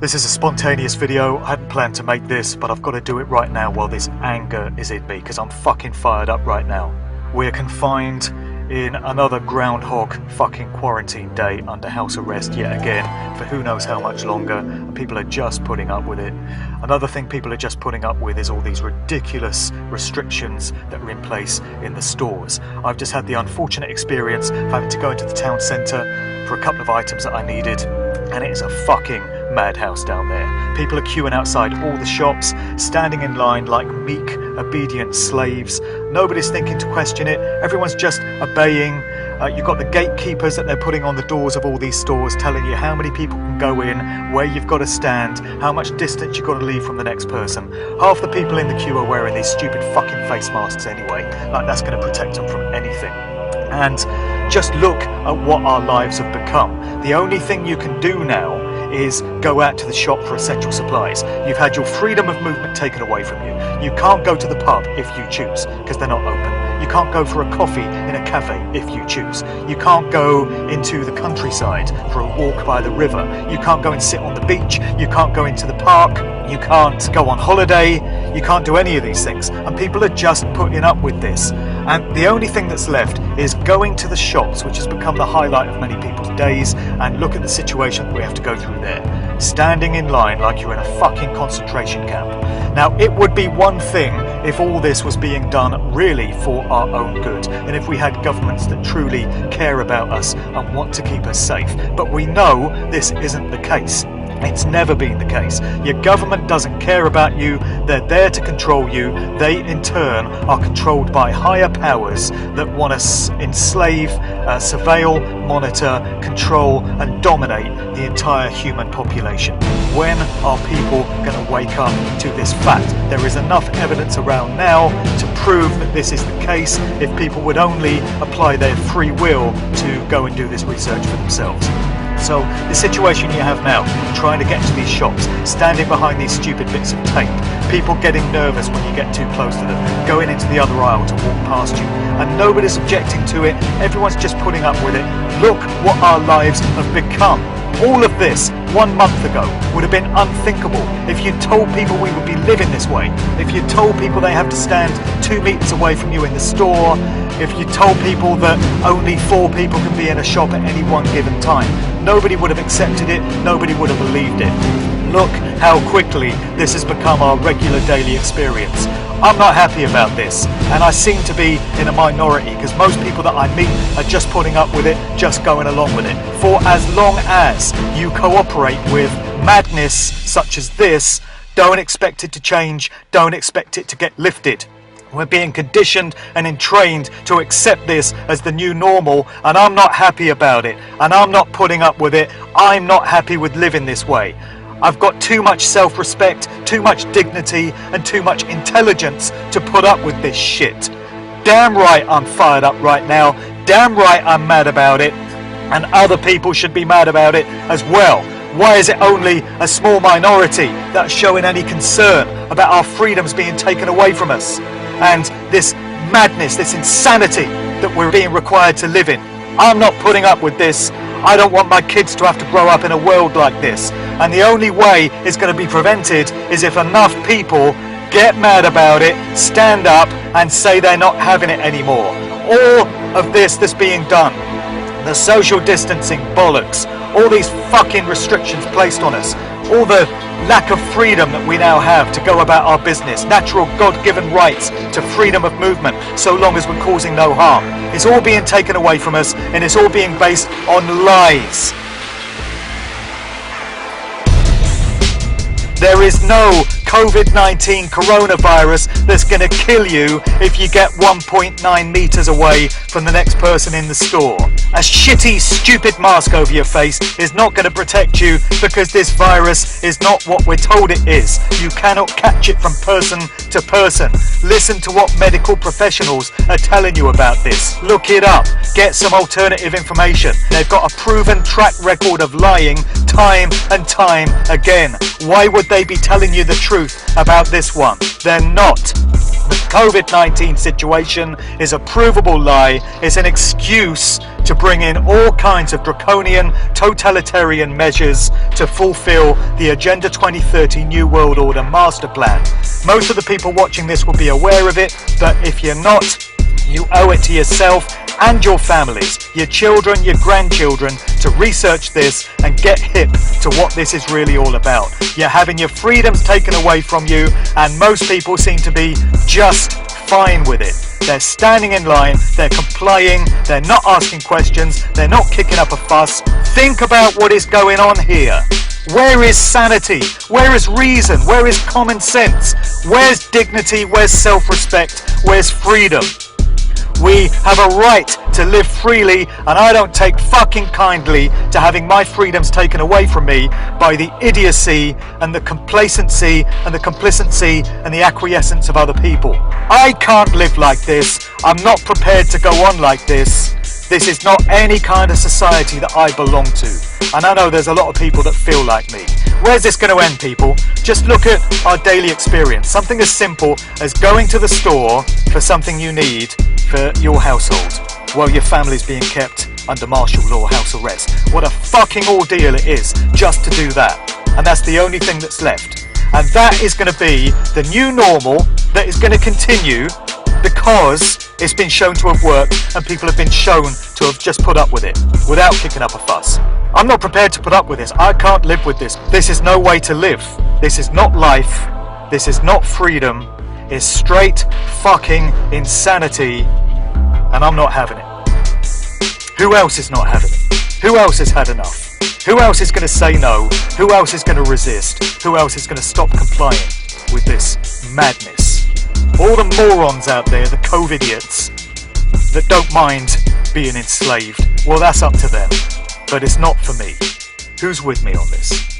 This is a spontaneous video. I hadn't planned to make this, but I've got to do it right now while this anger is in me, because I'm fucking fired up right now. We're confined in another groundhog fucking quarantine day under house arrest yet again for who knows how much longer, and people are just putting up with it. Another thing people are just putting up with is all these ridiculous restrictions that are in place in the stores. I've just had the unfortunate experience of having to go into the town centre for a couple of items that I needed, and it is a fucking madhouse down there. People are queuing outside all the shops, standing in line like meek, obedient slaves. Nobody's thinking to question it. Everyone's just obeying. You've got the gatekeepers that they're putting on the doors of all these stores telling you how many people can go in, where you've got to stand, how much distance you've got to leave from the next person. Half the people in the queue are wearing these stupid fucking face masks anyway, like that's going to protect them from anything. And just look at what our lives have become. The only thing you can do now is go out to the shop for essential supplies. You've had your freedom of movement taken away from you. You can't go to the pub if you choose, because they're not open. You can't go for a coffee in a cafe if you choose. You can't go into the countryside for a walk by the river. You can't go and sit on the beach. You can't go into the park. You can't go on holiday. You can't do any of these things. And people are just putting up with this. And the only thing that's left is going to the shops, which has become the highlight of many people's days, and look at the situation that we have to go through there. Standing in line like you're in a fucking concentration camp. Now, it would be one thing if all this was being done really for our own good, and if we had governments that truly care about us and want to keep us safe. But we know this isn't the case. It's never been the case. Your government doesn't care about you. They're there to control you. They, in turn, are controlled by higher powers that want to enslave, surveil, monitor, control, and dominate the entire human population. When are people going to wake up to this fact? There is enough evidence around now to prove that this is the case if people would only apply their free will to go and do this research for themselves. So the situation you have now, trying to get to these shops, standing behind these stupid bits of tape, people getting nervous when you get too close to them, going into the other aisle to walk past you, and nobody's objecting to it, everyone's just putting up with it. Look what our lives have become. All of this 1 month ago would have been unthinkable if you told people we would be living this way, if you told people they have to stand 2 meters away from you in the store, if you told people that only 4 people can be in a shop at any one given time. Nobody would have accepted it, nobody would have believed it. Look how quickly this has become our regular daily experience. I'm not happy about this, and I seem to be in a minority because most people that I meet are just putting up with it, just going along with it. For as long as you cooperate with madness such as this, don't expect it to change, don't expect it to get lifted. We're being conditioned and entrained to accept this as the new normal, and I'm not happy about it, and I'm not putting up with it. I'm not happy with living this way. I've got too much self-respect, too much dignity, and too much intelligence to put up with this shit. Damn right I'm fired up right now. Damn right I'm mad about it. And other people should be mad about it as well. Why is it only a small minority that's showing any concern about our freedoms being taken away from us? And this madness, this insanity that we're being required to live in. I'm not putting up with this. I don't want my kids to have to grow up in a world like this. And the only way it's going to be prevented is if enough people get mad about it, stand up and say they're not having it anymore. All of this that's being done, the social distancing bollocks, all these fucking restrictions placed on us, all the lack of freedom that we now have to go about our business, natural God-given rights to freedom of movement, so long as we're causing no harm. It's all being taken away from us, and it's all being based on lies. There is no COVID-19 coronavirus that's going to kill you if you get 1.9 meters away from the next person in the store. A shitty, stupid mask over your face is not going to protect you, because this virus is not what we're told it is. You cannot catch it from person to person. Listen to what medical professionals are telling you about this. Look it up. Get some alternative information. They've got a proven track record of lying time and time again. Why would they be telling you the truth about this one? They're not. The COVID-19 situation is a provable lie. It's an excuse to bring in all kinds of draconian, totalitarian measures to fulfill the Agenda 2030 New World Order master plan. Most of the people watching this will be aware of it, but if you're not, you owe it to yourself and your families, your children, your grandchildren, to research this and get hip to what this is really all about. You're having your freedoms taken away from you, and most people seem to be just fine with it. They're standing in line, they're complying, they're not asking questions, they're not kicking up a fuss. Think about what is going on here. Where is sanity? Where is reason? Where is common sense? Where's dignity? Where's self-respect? Where's freedom? We have a right to live freely, and I don't take fucking kindly to having my freedoms taken away from me by the idiocy and the complacency and the complicity and the acquiescence of other people. I can't live like this. I'm not prepared to go on like this. This is not any kind of society that I belong to. And I know there's a lot of people that feel like me. Where's this going to end, people? Just look at our daily experience. Something as simple as going to the store for something you need for your household while your family's being kept under martial law house arrest. What a fucking ordeal it is just to do that. And that's the only thing that's left. And that is going to be the new normal that is going to continue because it's been shown to have worked and people have been shown to have just put up with it without kicking up a fuss. I'm not prepared to put up with this. I can't live with this. This is no way to live. This is not life. This is not freedom. It's straight fucking insanity, and I'm not having it. Who else is not having it? Who else has had enough? Who else is going to say no? Who else is going to resist? Who else is going to stop complying with this madness? All the morons out there, the COVID-idiots, that don't mind being enslaved, well, that's up to them. But it's not for me. Who's with me on this?